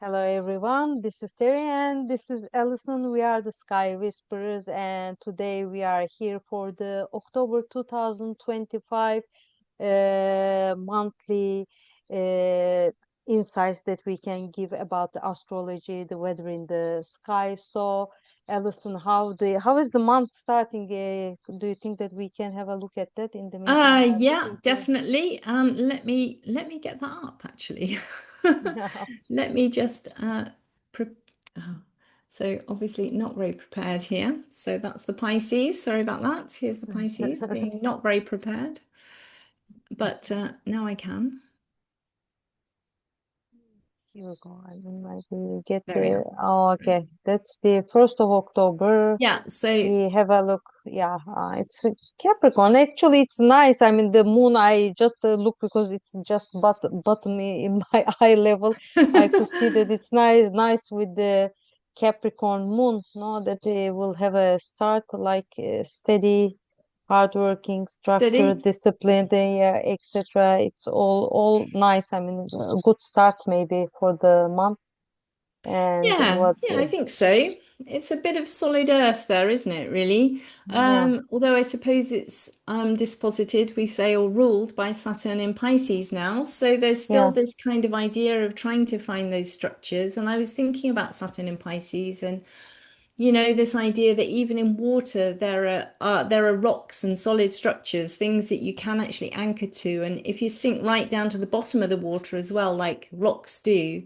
Hello everyone, this is Teri and this is Alison. We are the Sky Whisperers and today we are here for the October 2025 monthly uh, insights that we can give about the astrology, the weather in the sky. So Alison, how is the month starting? Do you think that we can have a look at that in the meantime? Yeah, definitely. Let me get that up actually. Let me just pre oh, so obviously not very prepared here. So that's the Pisces. Sorry about that. Here's the Pisces being not very prepared. But now I can. Here we go. I don't know if we get There we the. are. Oh, okay. That's the 1st of October. Yeah, so We have a look. Yeah, it's a Capricorn. Actually, it's nice. I mean, the moon, I just look because it's just bottom in my eye level. I could see that it's nice with the Capricorn moon, no, that will have a start like steady, hardworking, structured, steady. disciplined, etc. It's all nice. I mean, a good start maybe for the month. And Yeah, what? yeah, I think so. It's a bit of solid earth there, isn't it, really? Yeah, Although I suppose it's disposited, we say, or ruled by Saturn in Pisces now. So there's still yeah, this kind of idea of trying to find those structures. And I was thinking about Saturn in Pisces and this idea that even in water there are rocks and solid structures, things that you can actually anchor to. And if you sink right down to the bottom of the water as well, like rocks do,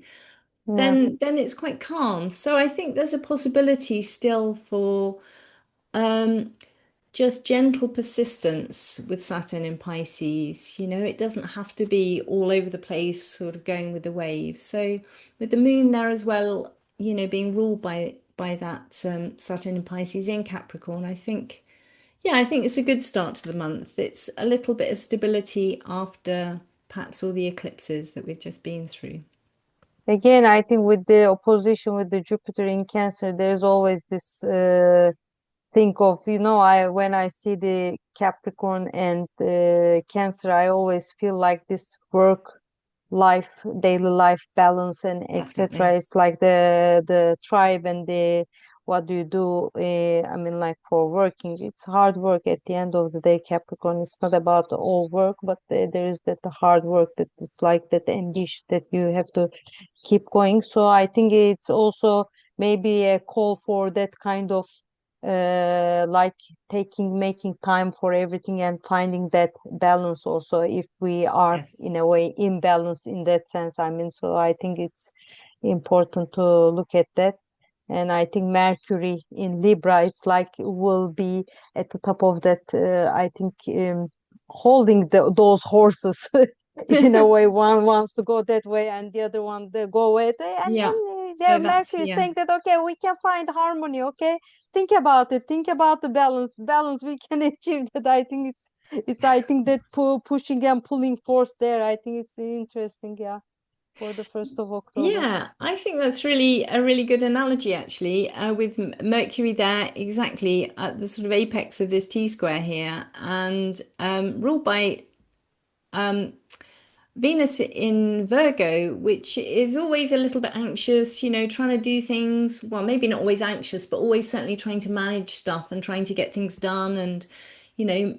yeah. then it's quite calm. So I think there's a possibility still for um, just gentle persistence with Saturn in Pisces. It doesn't have to be all over the place, sort of going with the waves. So with the moon there as well, being ruled by that Saturn in Pisces in Capricorn, I think it's a good start to the month. It's a little bit of stability after perhaps all the eclipses that we've just been through. Again, I think with the opposition with the Jupiter in Cancer, there's always this think of, I when I see the Capricorn and Cancer, I always feel like this work life, daily life balance and etc. Definitely. It's like the tribe and the what do you do? I mean, like for working, it's hard work at the end of the day. Capricorn, it's not about all work, but there is that hard work that it's like that ambition that you have to keep going. So I think it's also maybe a call for that kind of like making time for everything and finding that balance also if we are Yes. in a way imbalance in that sense. I mean, so I think it's important to look at that. And I think Mercury in Libra, it's like will be at the top of that. I think holding those horses in a way. One wants to go that way, and the other one they go away. And Yeah. the So that's, Mercury is yeah. saying that okay, we can find harmony. Okay, think about it. Think about the balance. We can achieve that. I think it's. I think that pushing and pulling force there. I think it's interesting. Yeah, for the 1st of October. Yeah, I think that's really a really good analogy actually, with Mercury there exactly at the sort of apex of this T square here, and ruled by um, Venus in Virgo, which is always a little bit anxious, trying to do things, well, maybe not always anxious, but always certainly trying to manage stuff and trying to get things done and,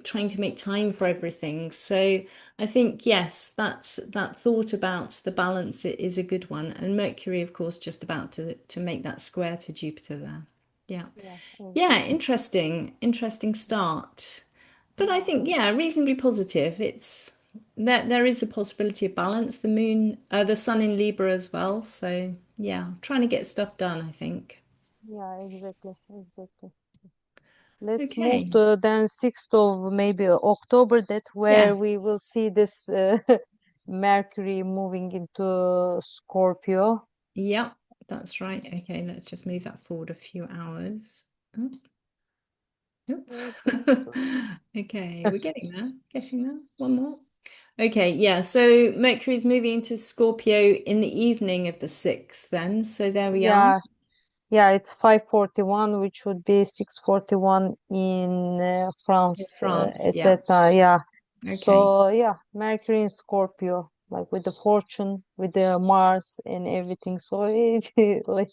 trying to make time for everything. So I think, yes, that thought about the balance is a good one. And Mercury, of course, just about to make that square to Jupiter there. Yeah. Yeah, Yeah, exactly. interesting start. But I think, Yeah. yeah, reasonably positive. It's there is a possibility of balance. The moon, the sun in Libra as well. So yeah, trying to get stuff done, I think. Yeah, exactly. Let's move Okay. to then 6th of maybe October, that where we will Yes. see this Mercury moving into Scorpio. Yep, that's right. Okay, let's just move that forward a few hours. Oh, oh. Okay, we're getting there. Getting there. One more. Okay, yeah. So Mercury's moving into Scorpio in the evening of the 6th then. So there we are. Yeah, yeah, it's 5:41, which would be 6:41 in In France France, at yeah. that time. Yeah. Okay. So yeah, Mercury in Scorpio. like with the fortune, with the Mars and everything. So like,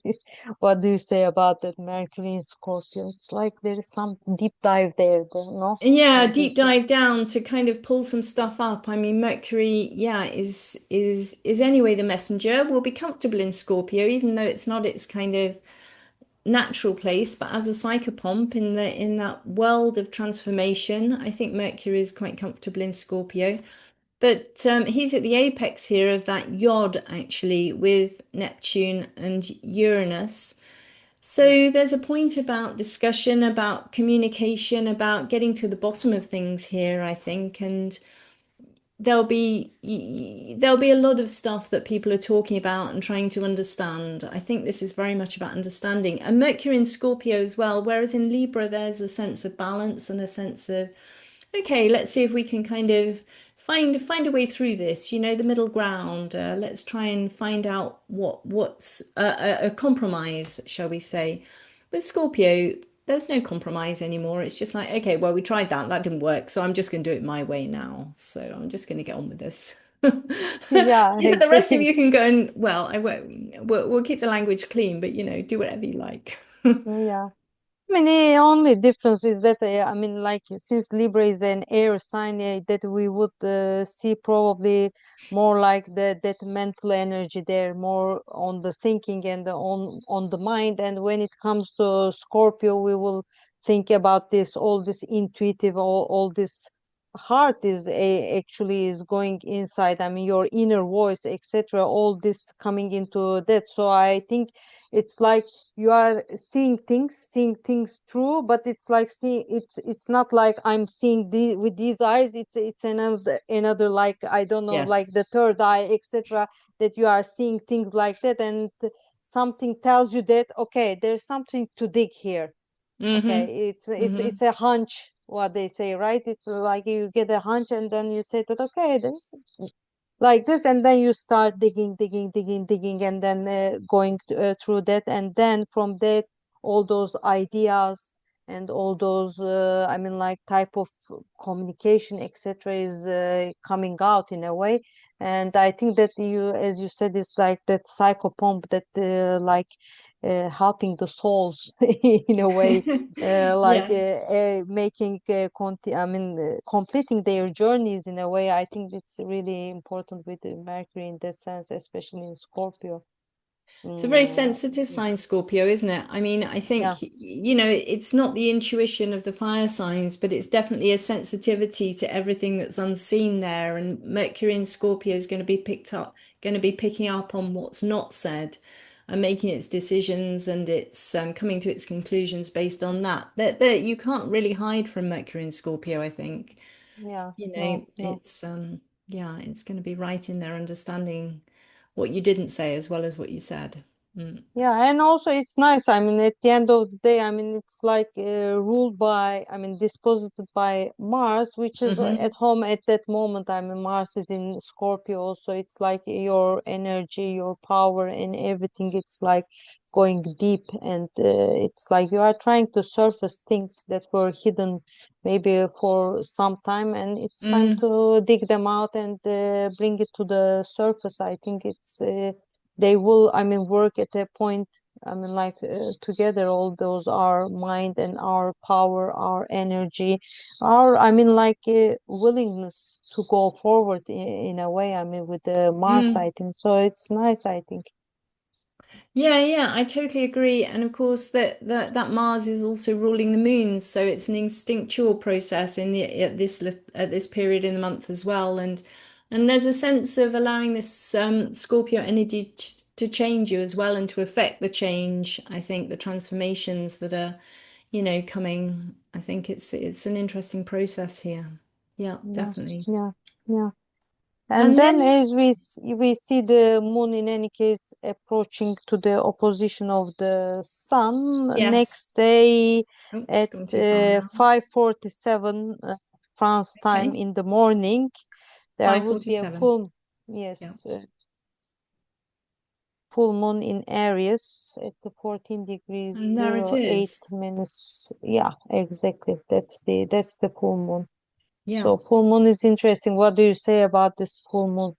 what do you say about that Mercury in Scorpio? It's like there is some deep dive there, no? Yeah, What do you deep say? dive down to kind of pull some stuff up. I mean, Mercury, yeah, is anyway the messenger. Will be comfortable in Scorpio, even though it's not its kind of natural place, but as a psychopomp in that world of transformation, I think Mercury is quite comfortable in Scorpio. But he's at the apex here of that yod, actually, with Neptune and Uranus. So there's a point about discussion, about communication, about getting to the bottom of things here, I think, and there'll be a lot of stuff that people are talking about and trying to understand. I think this is very much about understanding. And Mercury in Scorpio as well, whereas in Libra there's a sense of balance and a sense of, okay, let's see if we can kind of find a way through this, the middle ground. Let's try and find out what's a compromise, shall we say. With Scorpio, there's no compromise anymore. It's just like, okay, well, we tried that, that didn't work, so I'm just going to do it my way now. So I'm just going to get on with this. Yeah, The rest of exactly. you can go and, well, I won't, we'll keep the language clean, but do whatever you like. Yeah. I mean, the only difference is that I mean, like since Libra is an air sign, that we would see probably more like that mental energy there, more on the thinking and on the mind. And when it comes to Scorpio, we will think about this, all this intuitive, all this heart is actually is going inside. I mean, your inner voice, etc. All this coming into that. So I think it's like you are seeing things true, but it's like see it's not like I'm seeing with these eyes. It's another, like I don't know, Yes. like the third eye, etc., that you are seeing things like that, and something tells you that okay, there's something to dig here. Mm-hmm. Okay, it's Mm-hmm. a hunch, what they say, right? It's like you get a hunch and then you say that okay, there's like this, and then you start digging, and then going through that, and then from that all those ideas and all those I mean like type of communication, etc., is coming out in a way. And I think that you, as you said, is like that psychopomp that like helping the souls in a way, like Yes. making I mean completing their journeys in a way. I think it's really important with Mercury in that sense, especially in Scorpio. It's a very Mm, sensitive sign, Scorpio, isn't it? I mean, I yeah, think, it's not the intuition of the fire signs, but it's definitely a sensitivity to everything that's unseen there. And Mercury in Scorpio is going to be picking up on what's not said and making its decisions, and it's coming to its conclusions based on that. That you can't really hide from Mercury in Scorpio, I think. yeah, no, no. It's yeah, it's going to be right in there understanding what you didn't say as well as what you said. Mm. Yeah, and also it's nice. I mean, at the end of the day, I mean, it's like ruled by, I mean, disposed by Mars, which is Hmm. at home at that moment. I mean, Mars is in Scorpio, so it's like your energy, your power, and everything. It's like going deep, and it's like you are trying to surface things that were hidden maybe for some time, and it's time Mm. to dig them out and bring it to the surface. I think it's. They will, I mean, work at a point, I mean, like together, all those, our mind and our power, our energy, our, I mean, like willingness to go forward in a way, I mean, with the Mars, Mm. I think. So it's nice, I think. Yeah, yeah, I totally agree. And of course that Mars is also ruling the moons, so it's an instinctual process at this period in the month as well. And there's a sense of allowing this Scorpio energy to change you as well and to affect the change. I think the transformations that are, coming. I think it's an interesting process here. Yeah, Yes, definitely. yeah, yeah. And And then then as we see the moon in any case approaching to the opposition of the sun, next yes, day oops, at gone too far now. 5:47 France time Okay, in the morning, there would be a 5:47. full, Yeah. yes, full moon in Aries at the 14 degrees And there it 08 is. minutes. Yeah, exactly. That's the full moon. Yeah. So full moon is interesting. What do you say about this full moon?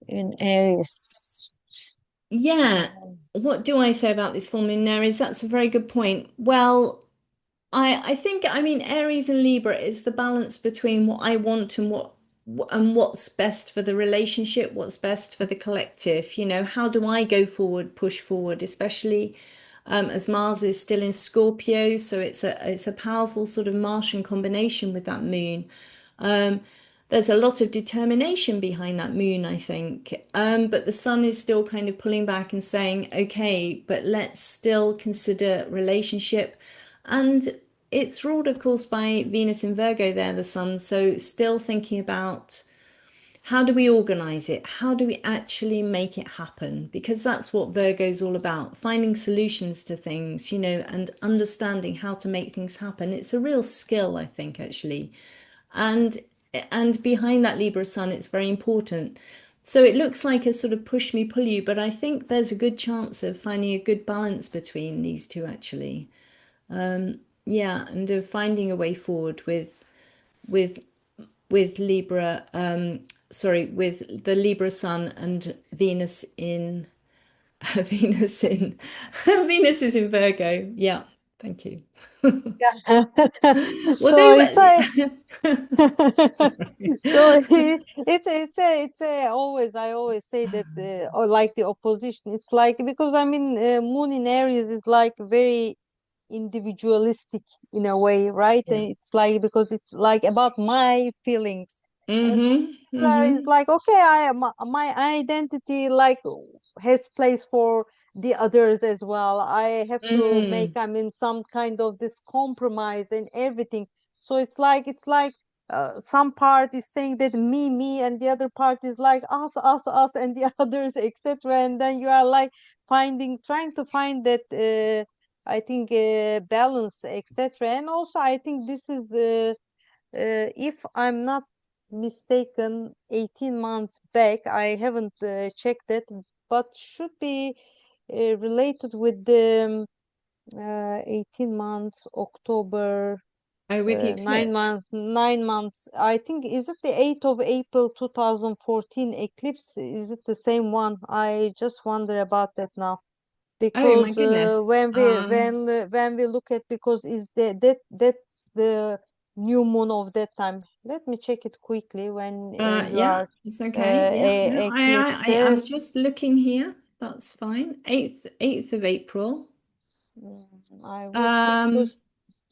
in Aries. Yeah. What do I say about this full moon in Aries? That's a very good point. Well, I think I mean Aries and Libra is the balance between what I want and what's best for the relationship, what's best for the collective. You know, how do I go forward, push forward, especially as Mars is still in Scorpio, so it's a powerful sort of Martian combination with that moon. Um, there's a lot of determination behind that moon, I think. But the sun is still kind of pulling back and saying, okay, but let's still consider relationship. And it's ruled, of course, by Venus in Virgo there, the sun. So still thinking about how do we organize it? How do we actually make it happen? Because that's what Virgo's all about, finding solutions to things, you know, and understanding how to make things happen. It's a real skill, I think, actually. And and behind that Libra sun, it's very important. So it looks like a sort of push me, pull you, but I think there's a good chance of finding a good balance between these two, actually. Yeah, and of finding a way forward with with Libra, sorry, with the Libra sun and Venus in Venus in Venus is in Virgo. Yeah, thank you. Yeah. Well, So they it's a were. Sorry. so it's a always I always say that or like the opposition. It's like because I mean Moon in Aries is like very individualistic in a way, right? Yeah. And it's like because it's like about my feelings. And Mm-hmm. it's Mm-hmm. like okay, my identity like has place for the others as well. I have to make Mm. I mean some kind of this compromise and everything. So it's like some part is saying that me, and the other part is like us, and the others, etc. And then you are like trying to find that I think balance, etc. And also I think this is if I'm not mistaken, 18 months back. I haven't checked it, but should be related with the 18 months, October, Oh, with the 9 months, eclipse. 9 months. I think is it the 8th of April 2014 eclipse? Is it the same one? I just wonder about that now Oh my because goodness. when we look at because is that's the new moon of that time. Let me check it quickly when you Yeah, are it's okay. Yeah, no, I'm eclipses. just looking here. That's fine. 8th of April. I will see Um, because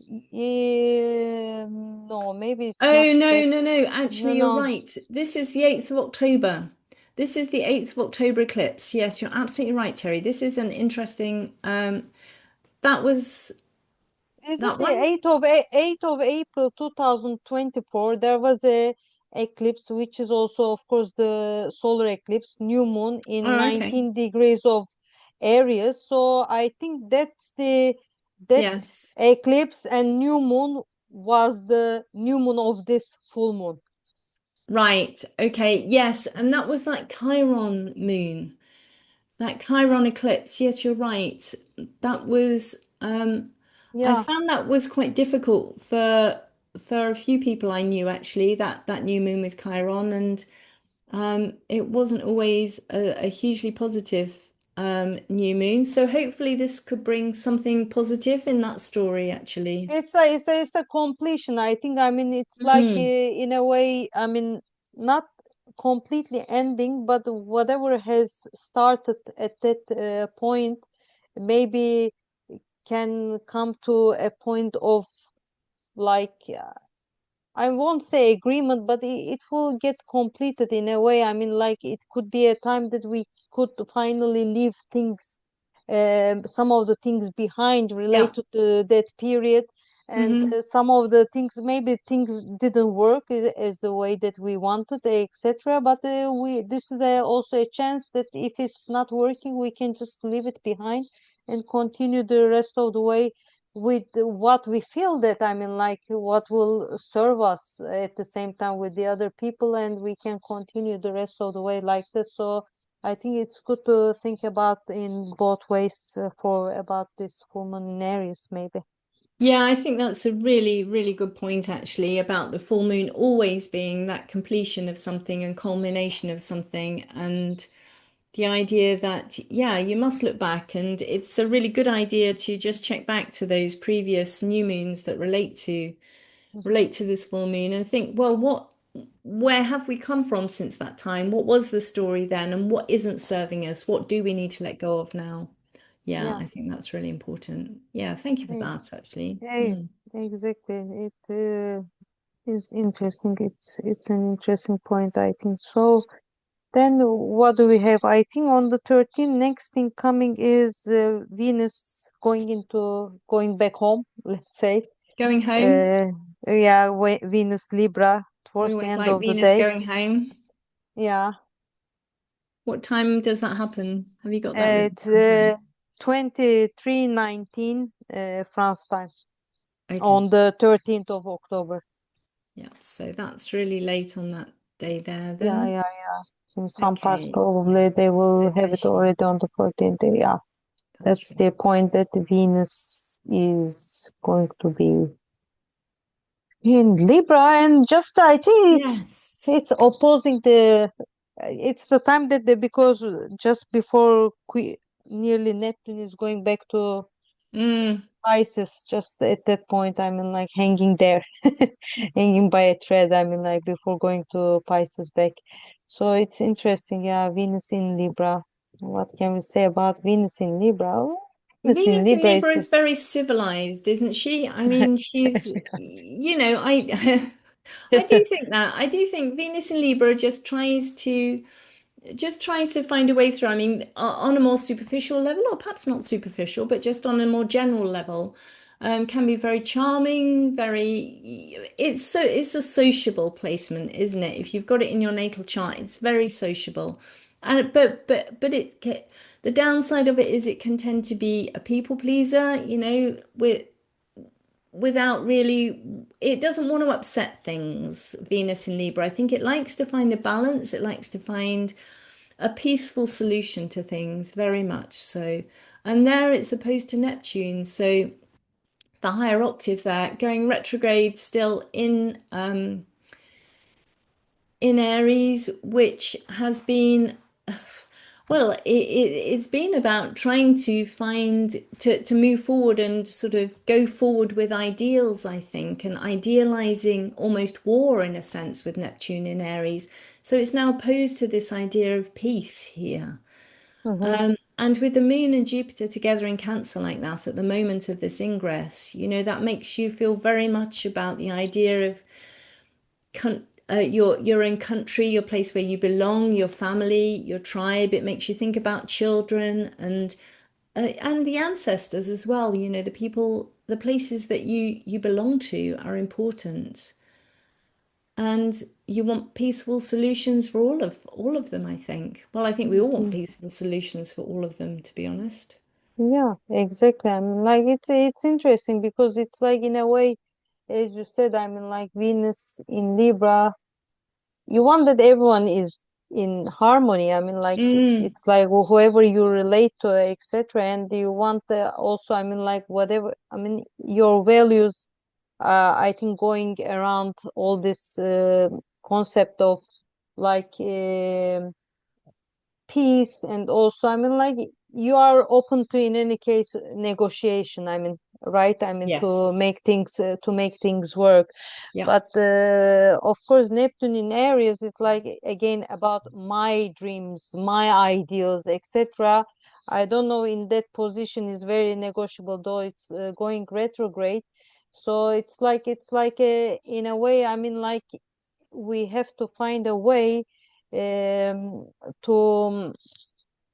no, maybe it's not oh no, that. no, no. No, Actually, you're no. right. This is the 8th of October. This is the 8th of October eclipse. Yes, you're absolutely right, Terry. This is an interesting that was Is it that the one? 8th of April 2024? There was a eclipse, which is also, of course, the solar eclipse, new moon in Oh, okay. 19 degrees of Aries. So I think that Yes. eclipse and new moon was the new moon of this full moon. Right. Okay. Yes, and that was that Chiron moon. That Chiron eclipse, yes, you're right. That was I Yeah. found that was quite difficult for a few people I knew actually, that new moon with Chiron, and it wasn't always a hugely positive new moon. So hopefully this could bring something positive in that story actually. It's a completion. I think. I mean, it's like Mm, in a way. I mean, not completely ending, but whatever has started at that point, maybe can come to a point of like I won't say agreement, but it will get completed in a way. I mean, like it could be a time that we could finally leave things, some of the things behind yeah. related to that period, and Hmm. some of the things maybe things didn't work as the way that we wanted, etc. But we this is also a chance that if it's not working, we can just leave it behind and continue the rest of the way with what we feel that I mean like what will serve us at the same time with the other people, and we can continue the rest of the way like this. So I think it's good to think about in both ways for about this full moon in Aries maybe. Yeah, I think that's a really, really good point actually about the full moon always being that completion of something and culmination of something. And the idea that, yeah, you must look back, and it's a really good idea to just check back to those previous new moons that relate to this full moon and think, well, where have we come from since that time? What was the story then, and what isn't serving us? What do we need to let go of now? Yeah, Yeah. I think that's really important. Yeah, thank you for eh, that, actually. eh, exactly. It is interesting. It's an interesting point, I think. So then what do we have? I think on the 13th, next thing coming is Venus going back home, let's say. Going home. Uh, yeah, Venus Libra We towards the always end like of the Venus day. going home. Yeah, What time does that happen? Have you got that written it's down here? 23:19 France time Okay. on the 13th of October. Yeah, so that's really late on that day there Yeah, then. yeah, yeah. In some parts, Okay. probably they So will have there it she, already on the 14th. Yeah, that's that's right. the point that Venus is going to be in Libra, and just I think Yes. it's opposing the. It's the time that because just before nearly Neptune is going back to Mm. Pisces, just at that point, I mean, like hanging there, hanging by a thread. I mean, like before going to Pisces back. So it's interesting. Yeah, Venus in Libra. What can we say about Venus in Libra? Oh, Venus in Venus in Libra Libra is. is very civilized, isn't she? I mean, I I do think that. I do think Venus in Libra just tries to find a way through. I mean, on a more superficial level, or perhaps not superficial, but just on a more general level, can be very charming, it's a sociable placement, isn't it? If you've got it in your natal chart, it's very sociable. And the downside of it is it can tend to be a people pleaser, without really, it doesn't want to upset things, Venus in Libra. I think it likes to find a balance, it likes to find a peaceful solution to things, very much so. And there it's opposed to Neptune, so the higher octave there, going retrograde still in Aries, which has been, well, it's been about trying to to move forward and sort of go forward with ideals, I think, and idealizing almost war in a sense with Neptune in Aries. So it's now opposed to this idea of peace here. Mhm. And with the moon and Jupiter together in Cancer like that at the moment of this ingress, that makes you feel very much about the idea of your own country, your place where you belong, your family, your tribe. It makes you think about children and the ancestors as well. The people, the places that you belong to are important, and you want peaceful solutions for all of them, I think. Well, I think we all want Mhm. peaceful solutions for all of them, to be honest. Yeah, exactly. I mean, like it's interesting because it's like in a way, as you said, I mean, like Venus in Libra, you want that everyone is in harmony. I mean, like Mm, it's like whoever you relate to, etc. And you want also, I mean, like whatever. I mean, your values. I think going around all this concept of like. Peace, and also I mean like you are open to in any case negotiation, I mean, right, I mean yes. to make things work. Yeah. But of course Neptune in Aries is like again about my dreams, my ideals, etc. I don't know, in that position is very negotiable, though it's going retrograde. So it's like in a way, I mean like we have to find a way to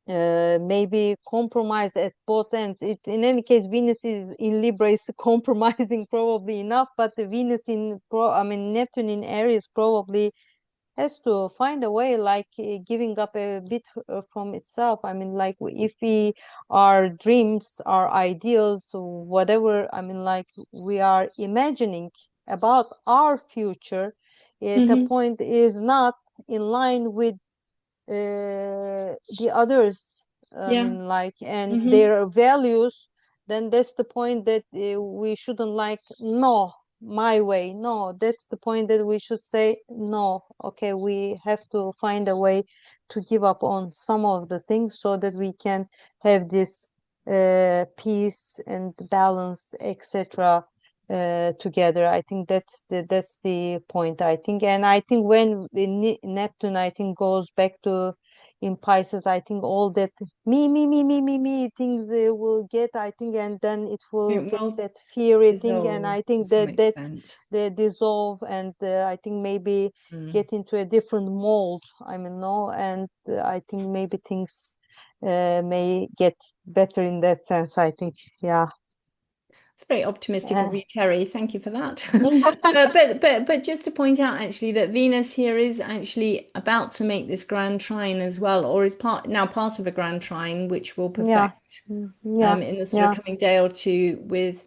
maybe compromise at both ends. It in any case, Venus is in Libra is compromising probably enough, but the Venus I mean Neptune in Aries probably has to find a way, like giving up a bit from itself. I mean, like if we our dreams, our ideals, whatever. I mean, like we are imagining about our future, the Hmm. point is not in line with the others. I Yeah. mean, like, and Hmm. their values. then that's the point that we shouldn't like, no, my way. No, that's the point that we should say, no, okay, we have to find a way to give up on some of the things so that we can have this peace and balance, etc. Together. I think that's the point, I think. And I think when Neptune, I think, goes back to in Pisces, I think all that me things they will get, I think, and then it will It get will that fiery thing, and dissolve I to think some that extent. they dissolve, and I think maybe Mm. get into a different mold. I mean, no, and I think maybe things may get better in that sense, I think. Yeah. It's very optimistic Uh, of you, Terry. Thank you for that. But just to point out actually that Venus here is actually about to make this grand trine as well, or is part of a grand trine, which will yeah. perfect Yeah. in the sort of Yeah. coming day or two with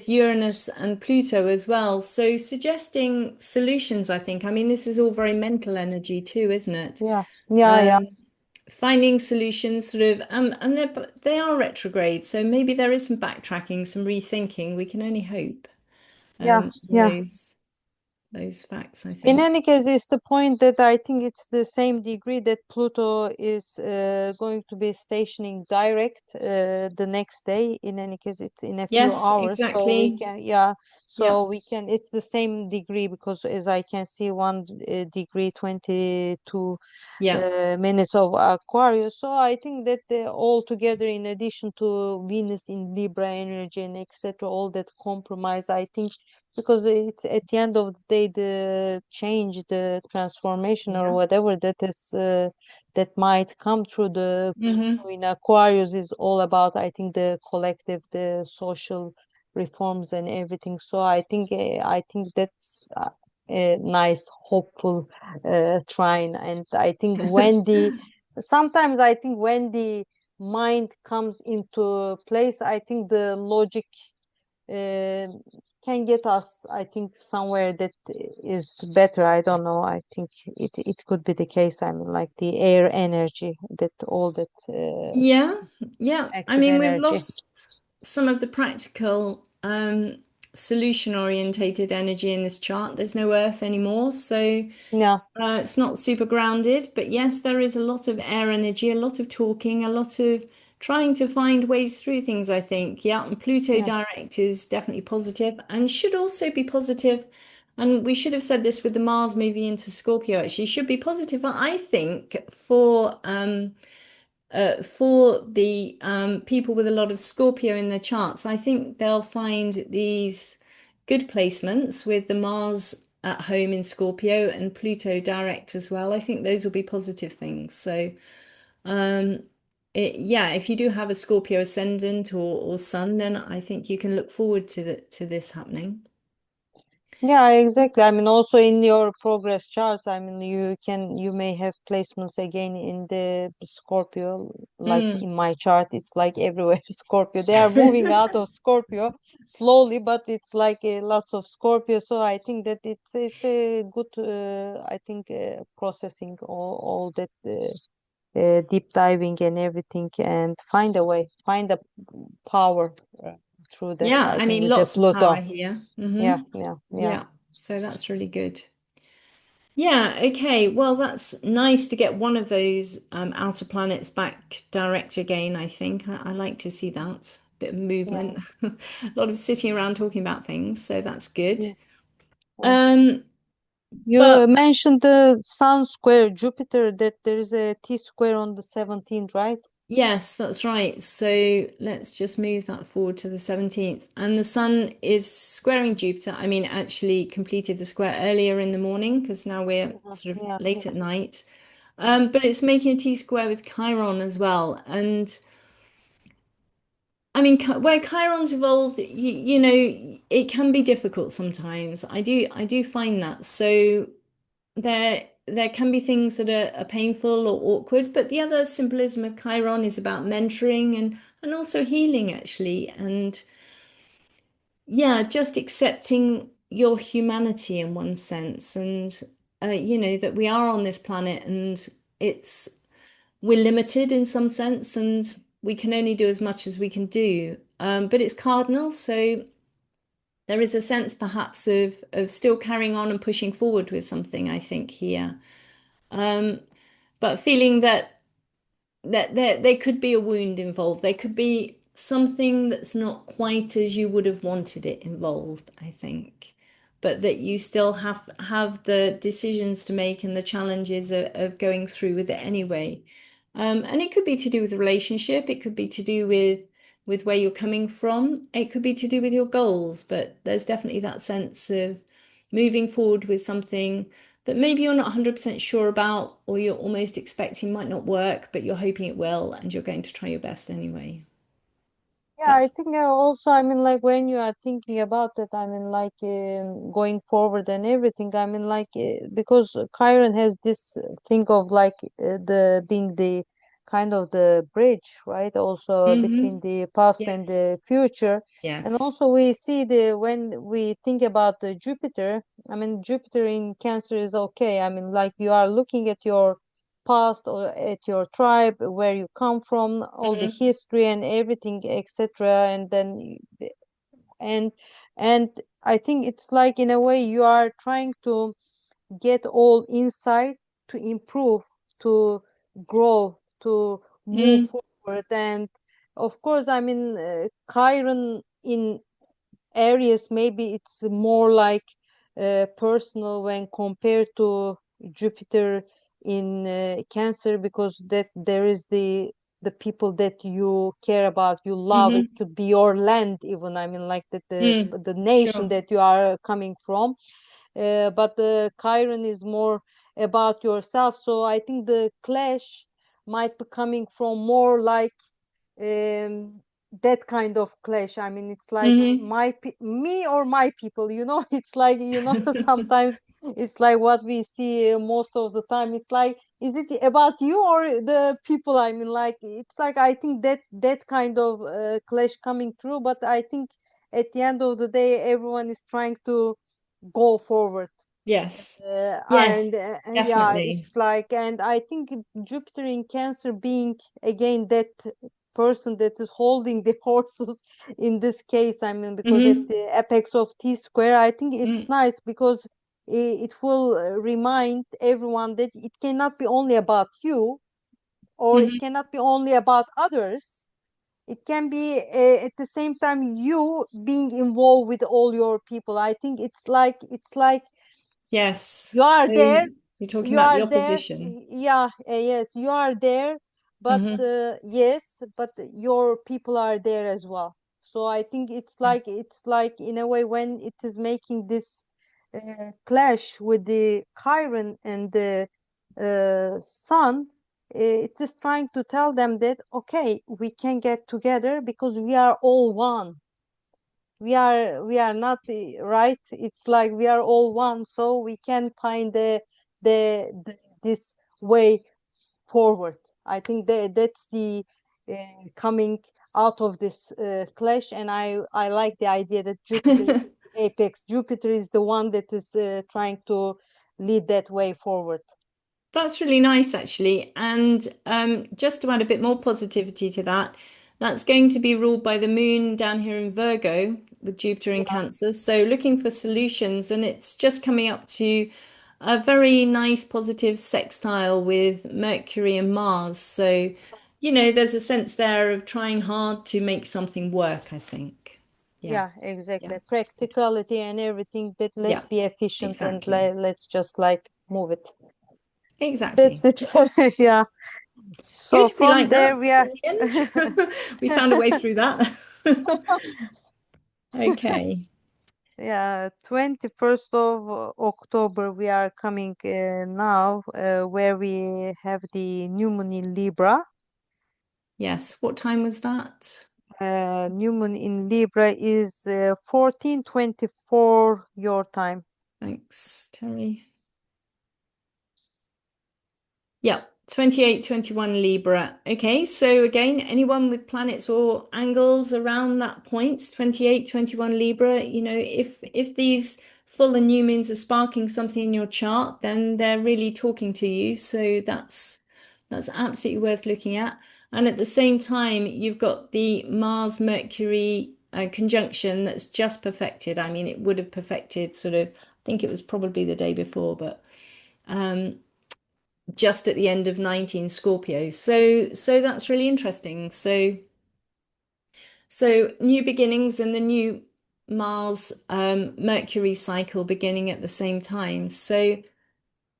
Uranus and Pluto as well. So suggesting solutions, I think. I mean, this is all very mental energy too, isn't it? Yeah. Yeah. Yeah. Um, Finding solutions sort of and they are retrograde, so maybe there is some backtracking, some rethinking. We can only hope Yeah. in Yeah. those facts, I In think. any case, it's the point that I think it's the same degree that Pluto is going to be stationing direct the next day. In any case, it's in a few Yes, hours, so we exactly. can, yeah, Yeah. so we can, it's the same degree because as I can see, one degree 22 Yeah. minutes of Aquarius. So I think that all together, in addition to Venus in Libra energy and etc., all that compromise, I think, because it's at the end of the day, the change, the transformation, or Yeah. whatever that is that might come through the Hmm. Pluto in Aquarius is all about, I think, the collective, the social reforms and everything. So I think that's a nice, hopeful trine. And I think when the sometimes I think when the mind comes into place, I think the logic uh, can get us, I think, somewhere that is better. I don't know. I think it could be the case. I mean, like the air energy, that all that Yeah. Yeah. I active mean, we've energy. lost some of the practical solution orientated energy in this chart. There's no earth anymore, so Yeah, it's not super grounded, but yes, there is a lot of air energy, a lot of talking, a lot of trying to find ways through things, I think. Yeah, and Pluto yeah, direct is definitely positive and should also be positive. And we should have said this with the Mars moving into Scorpio, actually, should be positive, I think, for the people with a lot of Scorpio in their charts. I think they'll find these good placements with the Mars at home in Scorpio and Pluto direct as well. I think those will be positive things. So, um, yeah, if you do have a Scorpio ascendant or sun, then I think you can look forward to this happening. yeah, exactly. I mean, also in your progress charts, I mean, you may have placements again in the Scorpio. Like Mm. in my chart, it's like everywhere Scorpio. They are moving out of Scorpio slowly, but it's like lots of Scorpio. So I think that it's a good, I think, processing all that deep diving and everything, and find a way, find a power uh, through that. Yeah, I I think mean, with the lots of power Pluto. here. Yeah, yeah, yeah, Yeah, so that's really good. Yeah, okay. Well, that's nice to get one of those outer planets back direct again, I think. I like to see that. Bit of yeah, movement. A lot of sitting around talking about things, so that's good. yeah. Yeah. Um, but You mentioned the Sun square Jupiter, that there is a T square on the 17th, right? yes, that's right. So let's just move that forward to the 17th. And the Sun is squaring Jupiter. I mean, actually completed the square earlier in the morning because now we're sort of Yeah, late yeah, at night. yeah, But it's making a T square with Chiron as well. And I mean, where Chiron's evolved, you know, it can be difficult sometimes. I do find that. So there can be things that are painful or awkward, but the other symbolism of Chiron is about mentoring and also healing, actually. And yeah, just accepting your humanity in one sense, and you know, that we are on this planet and it's we're limited in some sense, and we can only do as much as we can do. but it's cardinal, so there is a sense perhaps of still carrying on and pushing forward with something, I think, here. Um, but feeling that there could be a wound involved. There could be something that's not quite as you would have wanted it involved, I think. But that you still have the decisions to make and the challenges of going through with it anyway. And it could be to do with the relationship, it could be to do with where you're coming from, it could be to do with your goals, but there's definitely that sense of moving forward with something that maybe you're not 100% sure about, or you're almost expecting might not work, but you're hoping it will, and you're going to try your best anyway. Yeah, I That's think also, I mean, like when you are thinking about it, I mean, like going forward and everything, I mean, like because Chiron has this thing of like the being the kind of the bridge, right? Also between the past and yes, the future. And yes. also we see the when we think about the Jupiter, I mean, Jupiter in Cancer is okay. I mean, like you are looking at your past or at your tribe where you come from, all the Mhm, history and everything, etc. And then and and I think it's like in a way you are trying to get all insight to improve, to grow, to move mm, forward. And of course, I mean, Chiron in Aries, maybe it's more like personal when compared to Jupiter in Cancer, because that there is the people that you care about, you love. It mhm, could be your land, even. I mean, like that mm, the nation sure. that you are coming from. But the Chiron is more about yourself. So I think the clash might be coming from more like um that kind of clash. I mean, it's like Mhm. me or my people, it's like, sometimes it's like what we see most of the time. It's like, is it about you or the people? I mean, like it's like, I think that kind of clash coming through. But I think at the end of the day, everyone is trying to go forward. Yes, And yes, yeah, definitely. it's like, and I think Jupiter in Cancer being again that person that is holding the horses in this case. I mean, because at Hmm. the apex of T square, I think it's Mm, nice because it will remind everyone that it cannot be only about you, or it mhm. cannot be only about others. It can be at the same time you being involved with all your people. I think it's like Yes. you are So there, you're talking you about the are there. opposition. Yeah, yes, you are there, but Hmm. yes, but your people are there as well. So I think Yeah. it's like in a way when it is making this clash with the Chiron and the sun, it is trying to tell them that okay, we can get together because we are all one. We are not right. It's like we are all one, so we can find the this way forward. I think that's the coming out of this clash. And I like the idea that Jupiter is the apex. Jupiter is the one that is trying to lead that way forward. That's really nice, actually. And just to add a bit more positivity to that, that's going to be ruled by the moon down here in Virgo with Jupiter in Yeah, Cancer. So looking for solutions, and it's just coming up to a very nice positive sextile with Mercury and Mars. So, there's a sense there of trying hard to make something work, I think. Yeah, yeah, yeah, exactly. it's good. Practicality and everything, that let's Yeah, be efficient and exactly. let's just like move it. That's Exactly. it. Yeah. So Good, we from like there that we are in the end. We found a way through that. Okay. yeah, 21st of October we are coming now, where we have the new moon in Libra. Yes. What time was that? New moon in Libra is 14:24 your time. Thanks, Terry. Yeah, 28, 21 Libra. Okay, so again, anyone with planets or angles around that point, 28, 21 Libra, if these full and new moons are sparking something in your chart, then they're really talking to you. So that's absolutely worth looking at. And at the same time, you've got the Mars Mercury conjunction that's just perfected. I mean, it would have perfected sort of, I think it was probably the day before, but just at the end of 19 Scorpio. So that's really interesting. So new beginnings and the new Mars Mercury cycle beginning at the same time. So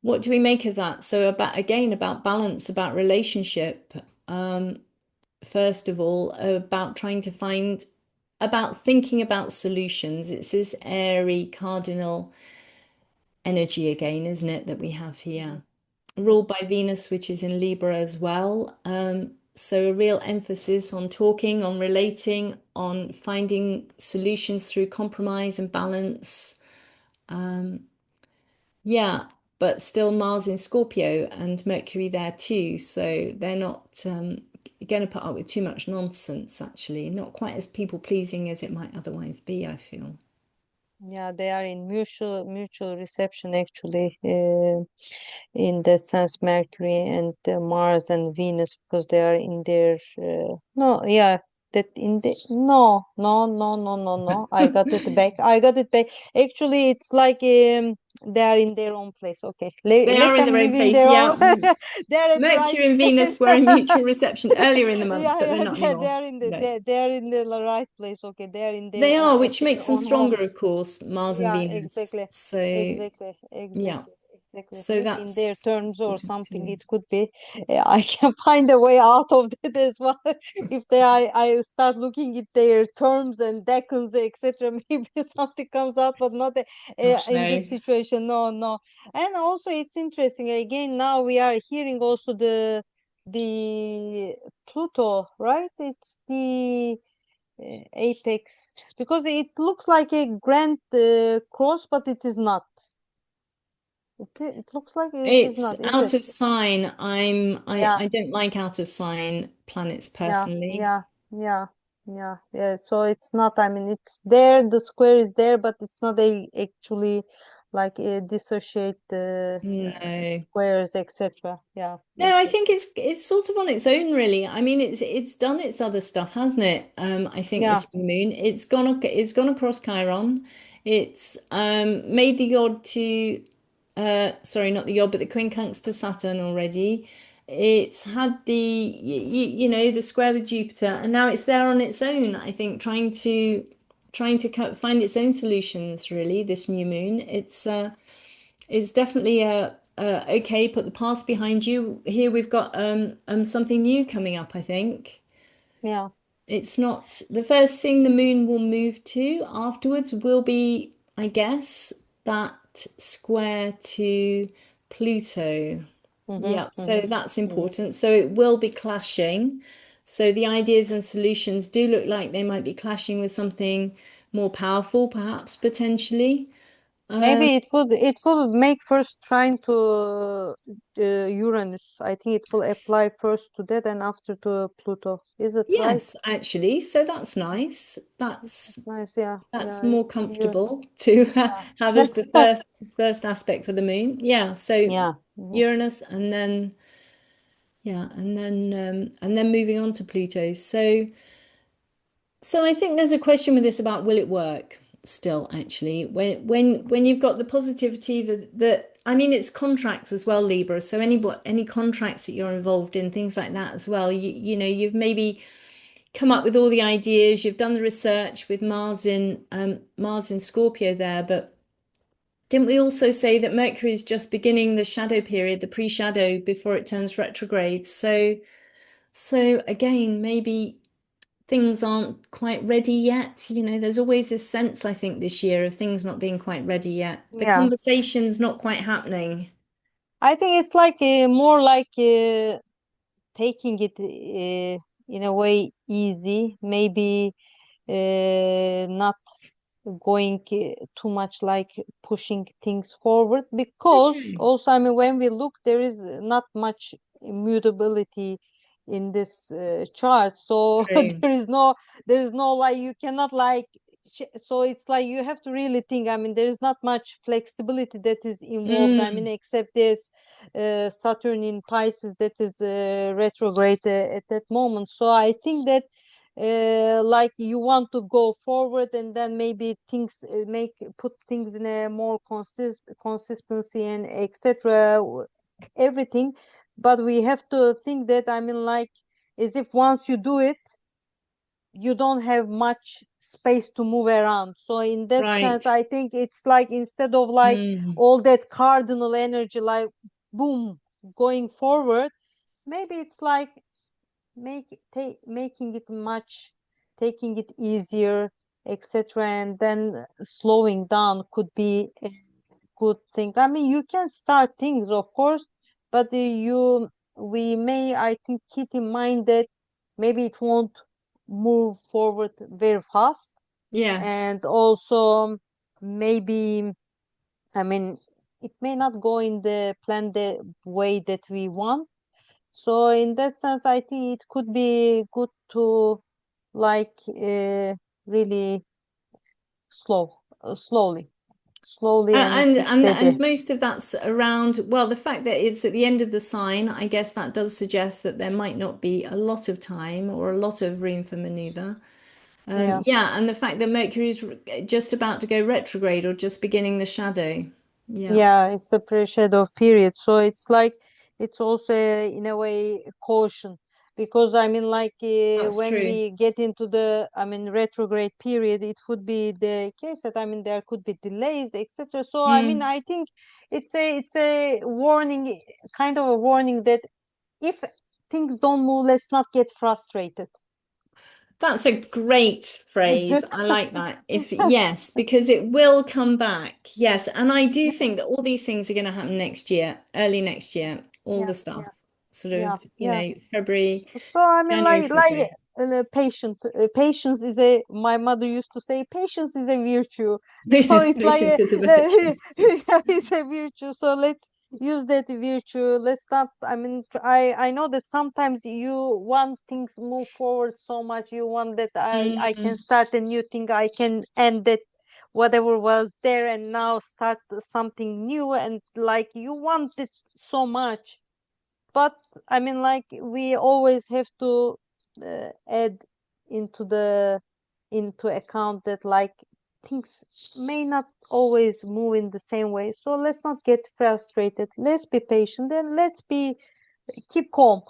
what do we make of that? So about balance, about relationship. First of all, about trying to find, about thinking about solutions. It's this airy cardinal energy again, isn't it, that we have here? Ruled by Venus, which is in Libra as well. So a real emphasis on talking, on relating, on finding solutions through compromise and balance. Yeah, but still Mars in Scorpio and Mercury there too. So they're not going to put up with too much nonsense, actually. Not quite as people pleasing as it might otherwise be, I feel. Yeah, they are in mutual reception actually. In that sense, Mercury and Mars and Venus, because they are in their no, yeah, that in the no. I got it back. I got it back. Actually, it's like they are in their own place. Okay, They let are in them their own live in place. their Yeah. own. They are at the right Mercury and place. Venus were in mutual reception earlier in the month, Yeah, but they're yeah, not they anymore. are in the No. they are in the right place. Okay, they are in their They own are, at which makes their them own home. stronger, of course, Mars and Yeah, Venus. exactly, So, exactly, yeah. exactly, exactly. So Maybe in their that's terms or important something, too. it could be. I can find a way out of that as well. If I start looking at their terms and decans, etc., maybe something comes out, but not Gosh, in no. this situation. No, no. And also, it's interesting. Again, now we are hearing also the Pluto, right? It's the apex, because it looks like a grand cross, but it is not. It looks like it is It's not, is out it? of sign. Yeah, I don't like out of sign planets yeah, personally. yeah, yeah, yeah. So it's not. I mean, it's there. The square is there, but it's not actually like dissociate the No. squares, etc. Yeah, No, I exactly. think it's sort of on its own, really. I mean, it's done its other stuff, hasn't it? I think Yeah. this new moon, it's gone across Chiron. It's made the yod to sorry, not the yod, but the quincunx to Saturn already. It's had the square with Jupiter, and now it's there on its own. I think trying to find its own solutions. Really, this new moon, it's definitely okay, put the past behind you. Here we've got something new coming up, I think. Yeah. It's not the first thing the moon will move to afterwards will be, I guess, that square to Pluto. Mm-hmm, Yeah, so mm-hmm, that's mm-hmm. important. So it will be clashing. So the ideas and solutions do look like they might be clashing with something more powerful, perhaps potentially. Maybe it will make first trying to Uranus. I think it will apply first to that and after to Pluto. Is it right? Yes, actually. So that's nice. It's nice. Yeah, That's yeah. more It's you. comfortable to have as the Yeah. first aspect for the moon. Yeah. So Yeah. Mhm. Uranus and then yeah, and then moving on to Pluto. So I think there's a question with this about will it work still, actually. When you've got the positivity that I mean it's contracts as well, Libra. So any contracts that you're involved in, things like that as well. You know, you've maybe come up with all the ideas, you've done the research with Mars in Scorpio there, but didn't we also say that Mercury is just beginning the shadow period, the pre-shadow before it turns retrograde? So again, maybe things aren't quite ready yet. You know, there's always this sense, I think, this year of things not being quite ready yet. The Yeah. conversation's not quite happening. I think it's like more like taking it in a way easy. Maybe not going too much like pushing things forward, because Okay. also, I mean, when we look, there is not much immutability in this chart, so True. there is no like, you cannot like so it's like you have to really think. I mean, there is not much flexibility that is involved. I mean, except this Saturn in Pisces that is retrograde at that moment. So I think that like you want to go forward, and then maybe things put things in a more consistency and etc. Everything, but we have to think that, I mean, like, as if once you do it, you don't have much space to move around. So in that sense, Right. I think it's like, instead of like all that cardinal energy, like boom, going forward, maybe it's like making it much, taking it easier, etc., and then slowing down could be a good thing. I mean, you can start things, of course, but we may, I think, keep in mind that maybe it won't move forward very fast, Yes. and also maybe, I mean, it may not go in the plan the way that we want. So in that sense, I think it could be good to like really slowly, and And steady. most of that's around, well, the fact that it's at the end of the sign, I guess that does suggest that there might not be a lot of time or a lot of room for maneuver. Yeah. Yeah, and the fact that Mercury is just about to go retrograde or just beginning the shadow. Yeah, Yeah, it's the pre-shadow period. So it's like, it's also in a way caution, because I mean, like that's when true. we get into the, I mean, retrograde period, it would be the case that, I mean, there could be delays, etc. So I mean, Mm. I think it's a warning, kind of a warning that if things don't move, let's not get frustrated. That's a great phrase. I like that. If yes, because it will come back. Yes, and I do Yeah, think that all these things are going to happen next year, early next year, all yeah, the stuff. yeah, Sort yeah, of, yeah. February, So I mean, January, like February. patience is a. My mother used to say, patience is a virtue. So Yes, it's like patience is a virtue. it's a virtue. So let's use that virtue. Let's not. I mean, I know that sometimes you want things move forward so much. You want that I can Mm, start a new thing. I can end that whatever was there and now start something new, and like you want it so much. But I mean, like, we always have to add into the into account that, like, things may not always move in the same way. So let's not get frustrated. Let's be patient, and let's be keep calm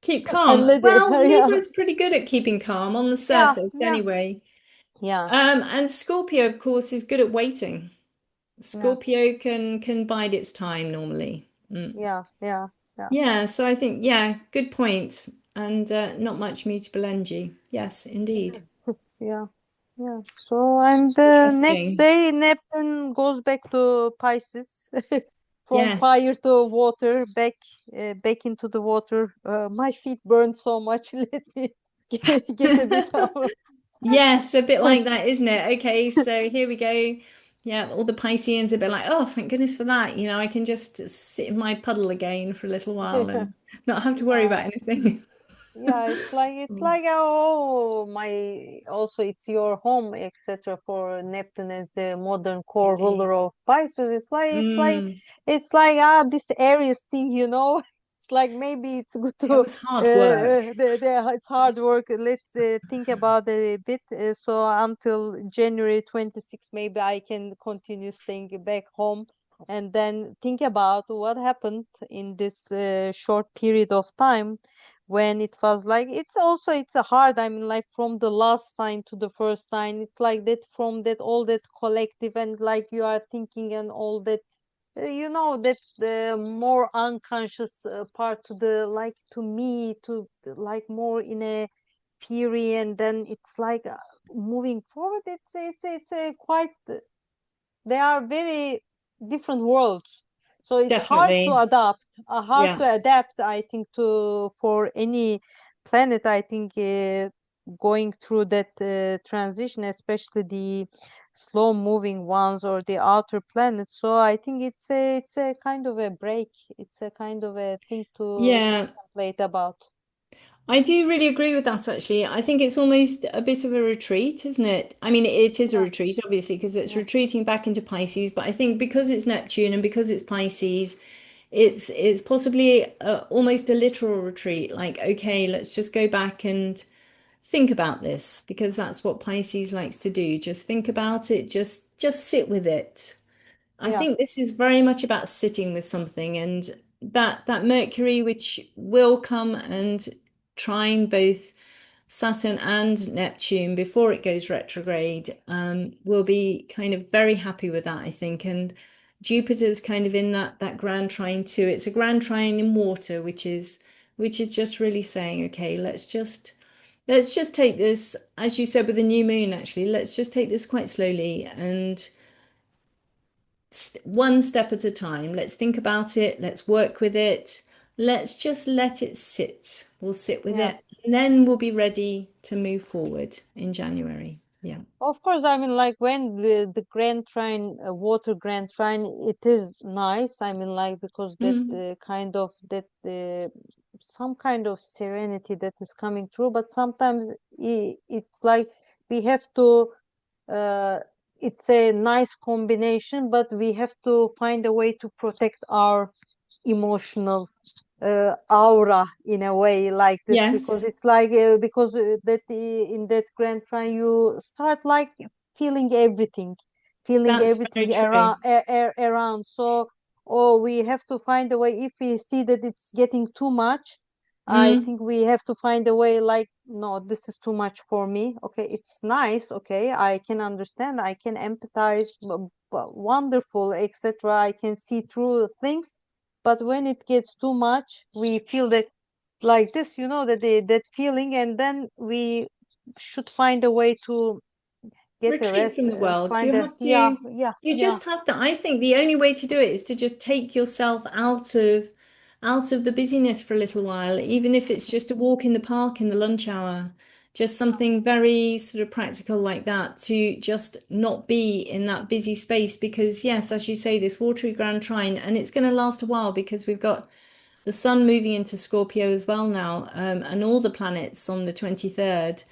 keep and calm. let it. Well, Yeah, Libra's pretty good at keeping calm on the yeah, surface yeah, anyway. yeah, And Scorpio, of course, is good at waiting. yeah, Scorpio can bide its time normally. yeah, yeah, yeah. Yeah, so I think, yeah, good point. And not much mutable energy. Yes, indeed. Yeah, yeah. So, and the next Interesting. day, Neptune goes back to Pisces, from fire Yes. to water, back into the water. My feet burn so much. Let me get a bit of. Yes, a bit like that, isn't it? Okay, so here we go. Yeah, all the Pisceans are a bit like, oh, thank goodness for that. I can just sit in my puddle again for a little while and not have to worry Yeah, about anything. yeah. It's like, oh, my. Also, it's your home, etc. For Neptune as the modern core Indeed. ruler of Pisces. Mm, It's like, this Aries thing, you know. It's like, maybe it's good it to was hard work. it's hard work. Let's think about it a bit. So until January 26th, maybe I can continue staying back home, and then think about what happened in this short period of time, when it was like, it's a hard, I mean, like, from the last sign to the first sign, it's like that, from that all that collective, and like you are thinking, and all that, that the more unconscious part, to the, like, to me, to like more in a theory, and then it's like moving forward, it's a quite, they are very different worlds. So it's Definitely. hard Yeah. to adapt, I think, to for any planet, I think, going through that transition, especially the slow moving ones or the outer planets. So I think it's a kind of a break. It's a kind of a thing to Yeah. contemplate about. I do really agree with that, actually. I think it's almost a bit of a retreat, isn't it? I mean, it is a Yeah, retreat, obviously, because it's yeah, retreating back into Pisces. But I think because it's Neptune and because it's Pisces, it's possibly almost a literal retreat. Like, okay, let's just go back and think about this, because that's what Pisces likes to do. Just think about it, just sit with it. I yeah, think this is very much about sitting with something, and that Mercury, which will come and trine both Saturn and Neptune before it goes retrograde, will be kind of very happy with that, I think. And Jupiter's kind of in that grand trine too. It's a grand trine in water, which is just really saying, okay, let's just take this, as you said with the new moon, actually, let's just take this quite slowly and one step at a time. Let's think about it. Let's work with it. Let's just let it sit. We'll sit with yeah. it. And then we'll be ready to move forward in January. Yeah. Of course, I mean, like when the Grand Trine, water Grand Trine, it is nice. I mean, like because that Mm. kind of that some kind of serenity that is coming through. But sometimes it's like we have to. Uh, it's a nice combination, but we have to find a way to protect our emotional aura in a way like this because Yes, it's like because that in that grand trine you start like feeling everything feeling that's very everything true. around so oh we have to find a way if we see that it's getting too much. I Mm. think we have to find a way like no this is too much for me. Okay, it's nice. Okay, I can understand, I can empathize, wonderful, etc. I can see through things, but when it gets too much we feel that like this, that that feeling, and then we should find a way to get a Retreat rest, from the world. find You a have yeah, to, yeah, you yeah, just have to, I think the only way to do it is to just take yourself out of the busyness for a little while, even if it's just a walk in the park in the lunch hour, just something very sort of practical like that, to just not be in that busy space. Because yes, as you say, this watery grand trine, and it's going to last a while because we've got the sun moving into Scorpio as well now, and all the planets on the 23rd,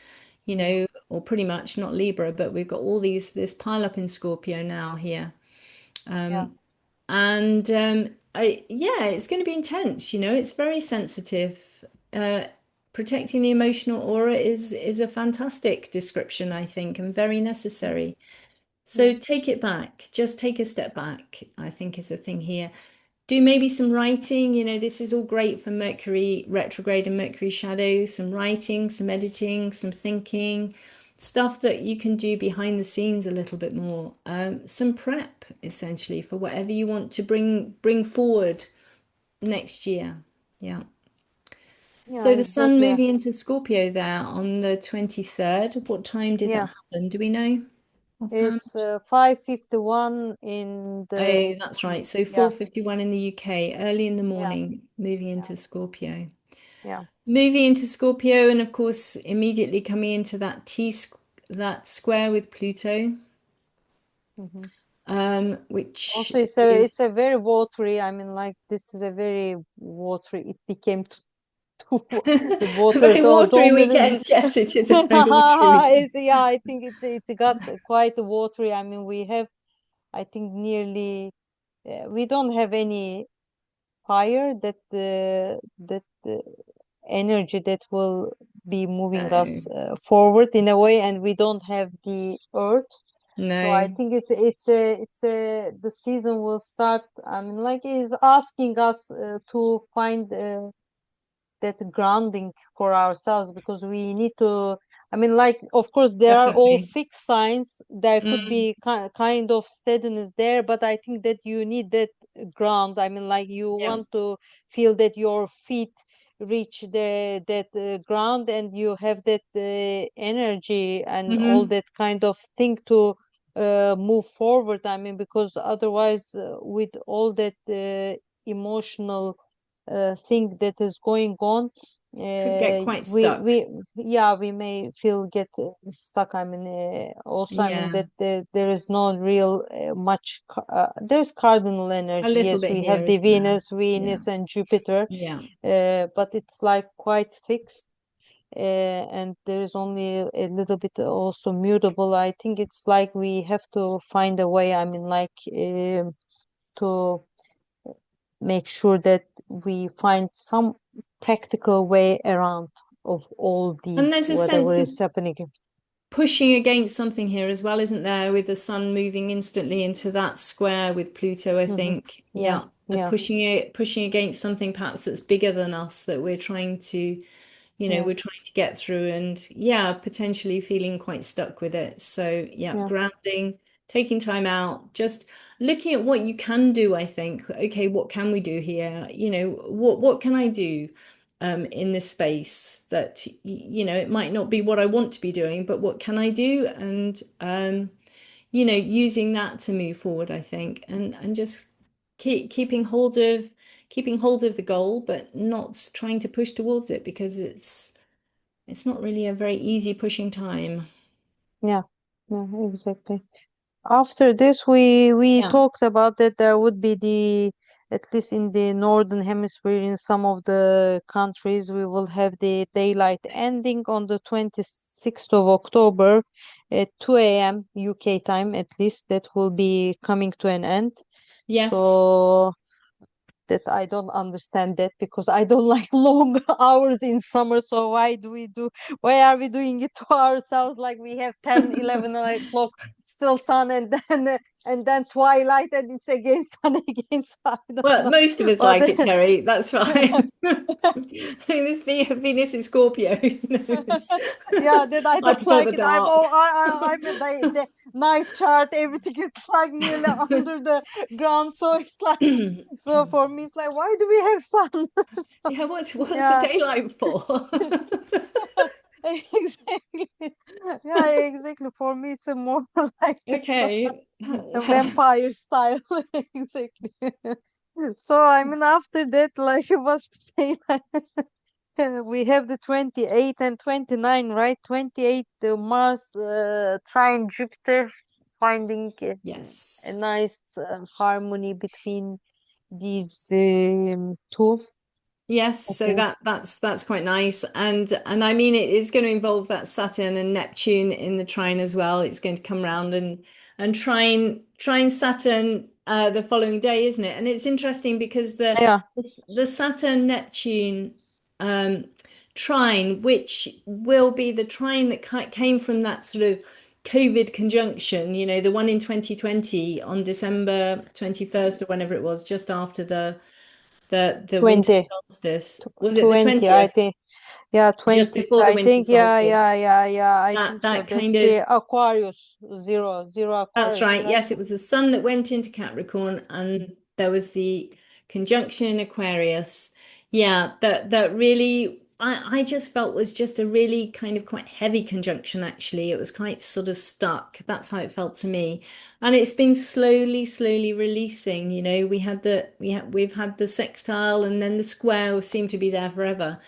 yeah, or pretty much not Libra, but we've got all this pile up in Scorpio now here. yeah, And yeah, it's going to be intense, it's very sensitive. Uh, Protecting the emotional aura is a fantastic description, I think, and very necessary. yeah, So take it back, just take a step back, I think is the thing here. Do maybe some writing. This is all great for Mercury retrograde and Mercury shadow. Some writing, some editing, some thinking, stuff that you can do behind the scenes a little bit more. Some prep essentially for whatever you want to bring forward next year. Yeah. yeah, So the sun exactly. moving into Scorpio there on the 23rd. What time did Yeah, that happen? Do we know offhand? it's 5:51 in Oh, the that's right. So yeah, 4:51 in the UK, early in the yeah, morning, moving yeah, into Scorpio. yeah, Moving into Scorpio, and of course, immediately coming into that square with Pluto, hmm. which Also it's a is it's a very watery, I mean like this is a very watery, it became the water very watery dominated. weekend. Yes, it is a very watery weekend. Yeah, I think it got quite watery. I mean, we have, I think, nearly we don't have any fire that the energy that will be moving No, us forward in a way, and we don't have the earth. So I no, think it's a the season will start. I mean, like is asking us to find. That grounding for ourselves because we need to, I mean like of course there are all definitely. fixed signs, there could Mm, be kind of steadiness there, but I think that you need that ground. I mean like you yeah. want to feel that your feet reach the that ground and you have that energy and all Hmm. that kind of thing to move forward. I mean because otherwise with all that emotional thing that is going on, Could get quite stuck. we yeah we may feel get stuck. I mean also I mean Yeah, that there is no real there's cardinal a energy. little Yes, bit we here, have the isn't there? Venus, Yeah, and Jupiter, yeah. but it's like quite fixed. and there is only a little bit also mutable. I think it's like we have to find a way, I mean, like to make sure that we find some practical way around of all And these, there's a whatever sense of is happening. pushing against something here as well, isn't there? With the sun moving instantly into that square with Pluto, I Hmm. think. Yeah, Yeah, yeah, pushing against something perhaps that's bigger than us that we're trying to, yeah, we're trying to get through, and yeah, potentially feeling quite stuck with it. So yeah, yeah, grounding, taking time out, just looking at what you can do, I think. Okay, what can we do here? What can I do? In this space that it might not be what I want to be doing, but what can I do? And using that to move forward, I think, and just keeping hold of the goal, but not trying to push towards it because it's not really a very easy pushing time. yeah, yeah, exactly. After this, we Yeah. talked about that there would be the, at least in the northern hemisphere, in some of the countries, we will have the daylight ending on the 26th of October at 2 a.m. UK time, at least that will be coming to an end. Yes. So that I don't understand that, because I don't like long hours in summer. So why are we doing it to ourselves? Like we have 10, 11 o'clock still sun, and then twilight, and it's again sun again. So I don't Well, know. most of us But like it, Terry. That's fine. I mean, this Venus is Scorpio. yeah, that I I don't prefer like the it. I'm all dark. I'm a the night chart, everything is like nearly under the ground. So it's like, so for me it's like, why do we have sun? So, Yeah, what's the yeah. daylight for? Exactly. Yeah, exactly. For me, it's a more like Okay. a Well, vampire style. Exactly. So I mean, after that, like it was to say, like, we have the 28 and 29, right? 28, Mars trine Jupiter, finding a yes. nice harmony between these two. Yes, so Okay. that's quite nice. And I mean it is going to involve that Saturn and Neptune in the trine as well. It's going to come round and trine Saturn the following day, isn't it? And it's interesting because Yeah, the Saturn Neptune um trine, which will be the trine that came from that sort of COVID conjunction, the one in 2020 on December 21st or whenever it was, just after the winter 20. solstice. Was it the 20, I 20th? think. Yeah, Just 20th. before the I winter think. Yeah, solstice. yeah, yeah, yeah. I That think so. that kind That's of the Aquarius, zero That's Aquarius, right. right? Yes, it was the sun that went into Capricorn, and there was the conjunction in Aquarius. Yeah, that really I just felt was just a really kind of quite heavy conjunction, actually. It was quite sort of stuck. That's how it felt to me. And it's been slowly releasing. We've had the sextile and then the square seemed to be there forever.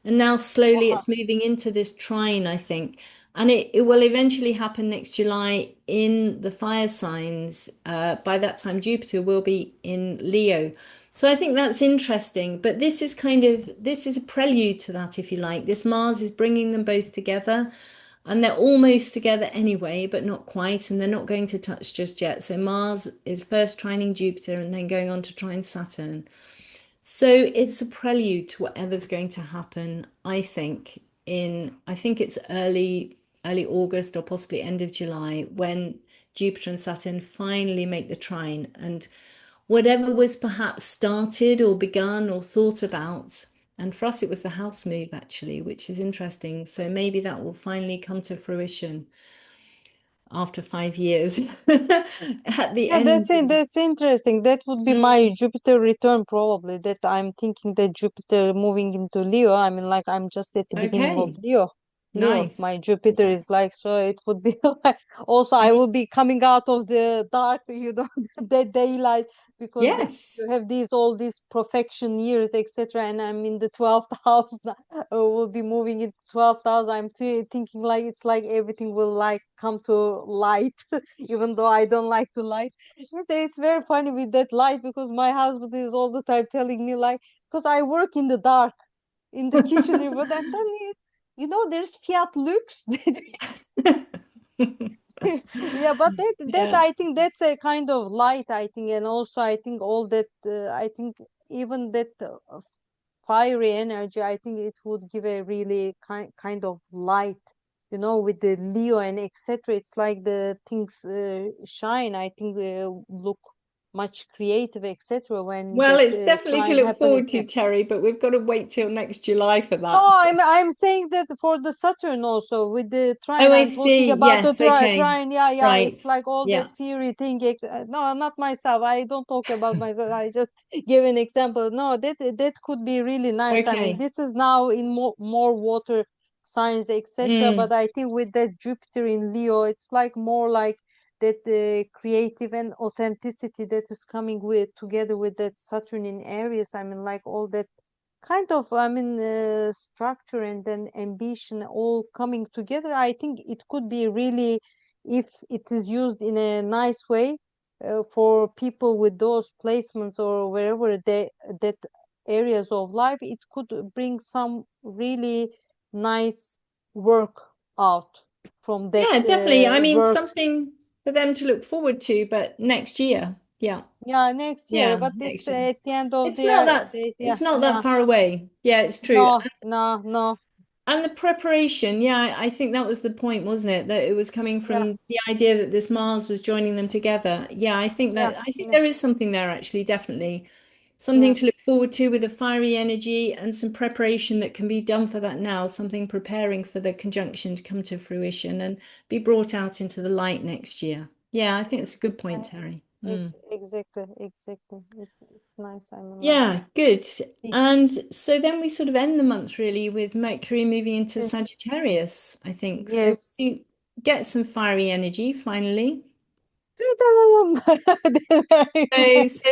And now slowly Uh-huh. it's moving into this trine, I think. And it will eventually happen next July in the fire signs. By that time, Jupiter will be in Leo. So I think that's interesting. But this is a prelude to that, if you like. This Mars is bringing them both together. And they're almost together anyway, but not quite. And they're not going to touch just yet. So Mars is first trining Jupiter and then going on to trine Saturn. So it's a prelude to whatever's going to happen, I think it's early August or possibly end of July when Jupiter and Saturn finally make the trine. And whatever was perhaps started or begun or thought about, and for us it was the house move actually, which is interesting. So maybe that will finally come to fruition after 5 years at the Yeah, end. that's interesting. That would be my Mm, Jupiter return, probably. That I'm thinking that Jupiter moving into Leo. I mean, like I'm just at the beginning of okay, Leo. Leo, my nice. Jupiter Yes. is like, so it would be like, also I will be coming out of the dark, the daylight, because then Yes. you have all these perfection years, etc. And I'm in the 12th house now. Will be moving into 12th house. I'm thinking like it's like everything will like come to light, even though I don't like the light. It's very funny with that light, because my husband is all the time telling me like, because I work in the dark in the kitchen, but and then there's Fiat Lux. Yeah, but that Yeah. I think that's a kind of light, I think, and also I think all that I think even that fiery energy, I think it would give a really kind of light, with the Leo and etc. It's like the things shine. I think look much creative, etc. When Well, that it's definitely to trine look happening. forward to, Terry, but we've got to wait till next July for No, that. So. I'm saying that for the Saturn also with the trine. Oh, I I'm talking see. about the Yes. Okay. trine. Yeah, yeah. Right. It's like all that Yeah. fury thing. No, not myself. I don't talk about myself. I just give an example. No, that could be really nice. I mean, Okay. this is now in more water signs, etc. Mm. But I think with that Jupiter in Leo, it's like more like that creative and authenticity that is coming with together with that Saturn in Aries. I mean, like all that kind of structure and then ambition all coming together. I think it could be really, if it is used in a nice way, for people with those placements or wherever they that areas of life, it could bring some really nice work out from that Yeah, definitely. I mean, work. something for them to look forward to, but next year. Yeah. Yeah, next year, Yeah, but it's next year. at the end of It's not that the yeah, it's not that yeah. far away. Yeah, it's true. No, no, no. And the preparation, yeah, I think that was the point, wasn't it? That it was coming Yeah, from the idea that this Mars was joining them together. Yeah, yeah, I think yeah, there is something there actually, definitely. Something yeah. to look forward to with a fiery energy and some preparation that can be done for that now, something preparing for the conjunction to come to fruition and be brought out into the light next year. Yeah, I think it's a good point, I, Terry. it's exactly. It's nice. I mean, like, Yeah, good. see. And so then we sort of end the month really with Mercury moving into Yes, Sagittarius, I think. So yes. we get some fiery energy finally. So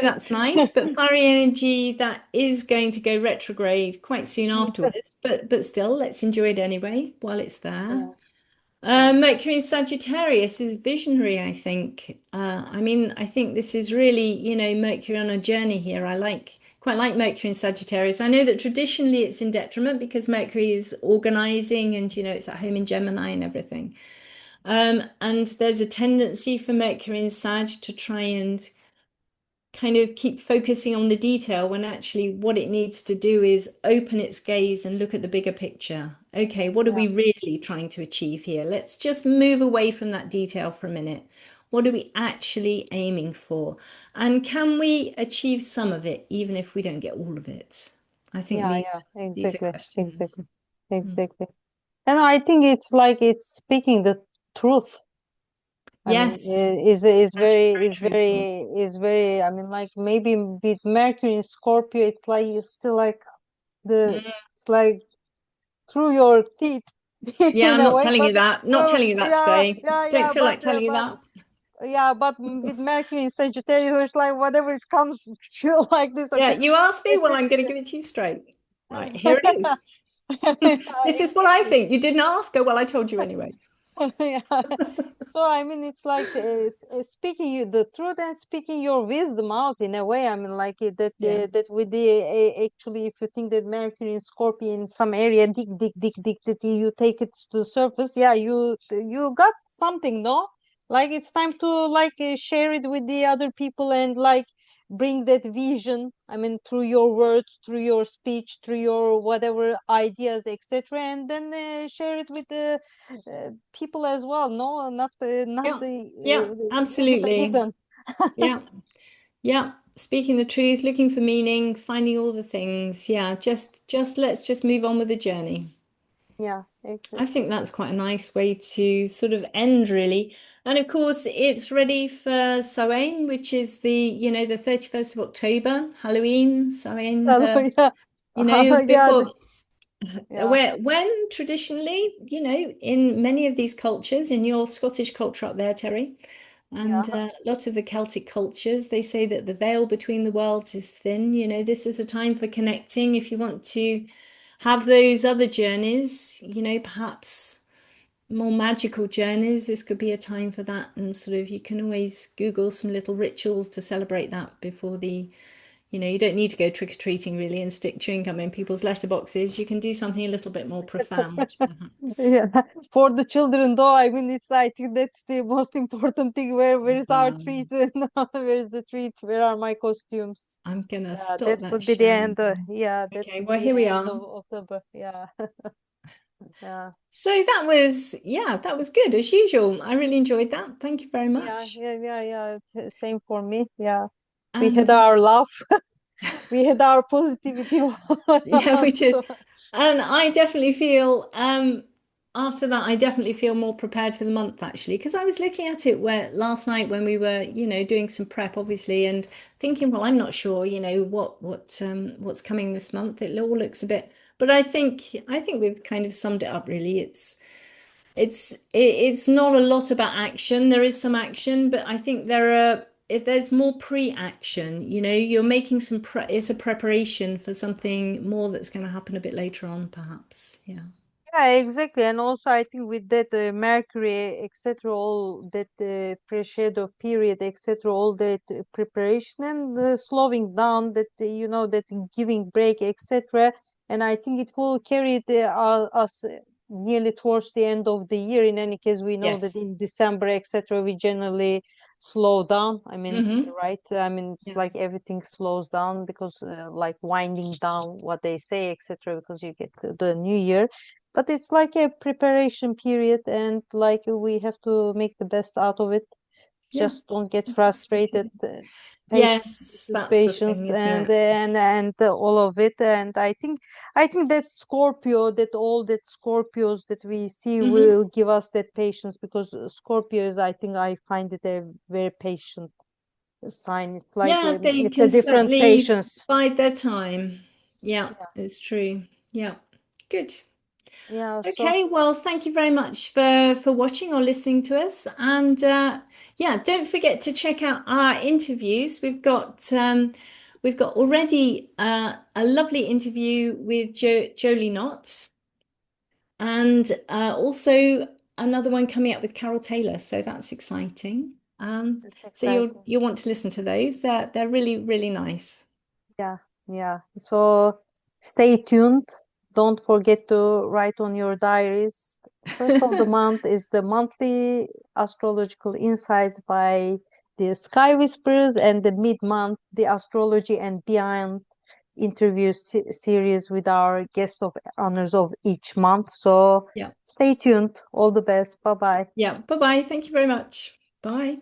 that's nice, but fiery energy that is going to go retrograde quite soon afterwards. But still, let's enjoy it anyway while it's there. Yeah, yeah, Mercury in Sagittarius is visionary, I think. I mean, I think this is really, Mercury on a journey here. Quite like Mercury in Sagittarius. I know that traditionally it's in detriment because Mercury is organizing and, it's at home in Gemini and everything. And there's a tendency for Mercury in Sag to try and kind of keep focusing on the detail when actually what it needs to do is open its gaze and look at the bigger picture. Okay, what are yeah, we really trying to achieve here? Let's just move away from that detail for a minute. What are we actually aiming for? And can we achieve some of it, even if we don't get all of it? I think yeah, these yeah. these are Exactly, questions. exactly, Mm. exactly. And I think it's like it's speaking the truth. I mean, Yes, that's very truthful. is very. I mean, like maybe with Mercury in Scorpio, it's like you still like the Mm. it's like through your teeth Yeah, in I'm a not way. telling But you that. Not telling you that yeah, today. yeah, Don't yeah. feel like telling you But that. yeah, but with Mercury in Sagittarius, it's like whatever it comes, feel like this. Yeah, Okay, you asked me, that's well, it. I'm going to give it to you straight. Right, here it is. Yeah, This is what I exactly. think. You didn't ask. Oh, well, I told you anyway. Yeah. So I mean, it's like speaking you the truth and speaking your wisdom out in a way. I mean, like Yeah. that with the actually, if you think that Mercury and Scorpio in some area dig, that you take it to the surface. Yeah, you got something, no? Like it's time to like share it with the other people and like bring that vision. I mean, through your words, through your speech, through your whatever ideas, etc., and then share it with the people as well. No, not Yeah. Yeah, leave it absolutely. hidden. Yeah. Yeah. Speaking the truth, looking for meaning, finding all the things. Yeah, just let's just move on with the journey. Yeah, I exactly. think that's quite a nice way to sort of end, really. And of course, it's ready for Samhain, which is the 31st of October, Halloween, Samhain, Hello, yeah. Yeah, before yeah, where when traditionally, in many of these cultures, in your Scottish culture up there, Terry, yeah, and lots of the Celtic cultures, they say that the veil between the worlds is thin. This is a time for connecting. If you want to have those other journeys, perhaps more magical journeys, this could be a time for that. And sort of you can always Google some little rituals to celebrate that before the You know, you don't need to go trick-or-treating really and stick chewing gum in people's letterboxes. You can do something a little bit more profound, perhaps. Yeah, for the children though, I mean, it's I think that's the most important thing. Where is our treat? Where is the treat? Where are my costumes? I'm gonna Yeah, stop that that would be the sharing end. now. Yeah, that Okay, would well, be here we end are. of October. Yeah, yeah, So that was, yeah, that was good as usual. I really enjoyed that. Thank you very yeah, much. yeah, yeah, yeah. Same for me. Yeah, we had And our laugh. We had our positivity all yeah, we around. did. So And I definitely feel after that, I definitely feel more prepared for the month actually, because I was looking at it where last night when we were, you know, doing some prep obviously and thinking, well, I'm not sure, you know, what's coming this month. It all looks a bit, but I think we've kind of summed it up really. It's not a lot about action. There is some action, but I think if there's more pre-action, you know, you're making it's a preparation for something more that's going to happen a bit later on, perhaps. Yeah. yeah, exactly. And also, I think with that Mercury, etc., all that pre-shadow period, etc., all that preparation and slowing down, that that giving break, etc. And I think it will carry us nearly towards the end of the year. In any case, we know that Yes. in December, etc., we generally slow down. I mean, Mm-hmm. right? I mean, it's Yeah. like everything slows down because, like winding down what they say, etc., because you get the new year, but it's like a preparation period, and like we have to make the best out of it. Yeah. Just don't get frustrated. Absolutely. Patience, Yes, patience, that's the patience, thing, isn't and it? all of it. And I think that Scorpio, that all that Scorpios that we see Mm-hmm. will give us that patience, because Scorpios, I think I find it a very patient sign. It's like Yeah, they it's a can different certainly patience. bide their time. Yeah, Yeah, it's true. Yeah. Good. yeah. So Okay, well, thank you very much for watching or listening to us. And yeah, don't forget to check out our interviews. We've got already a lovely interview with Jolie Knott, and also another one coming up with Carol Taylor. So that's exciting. it's So you'll exciting. you'll want to listen to those. They're really, really nice. Yeah, yeah. So stay tuned. Don't forget to write on your diaries. First of the month is the monthly astrological insights by the Sky Whispers, and the mid-month, the astrology and beyond interview series with our guest of honors of each month. So Yeah. stay tuned. All the best. Bye bye. Yeah. Bye-bye. Thank you very much. Bye.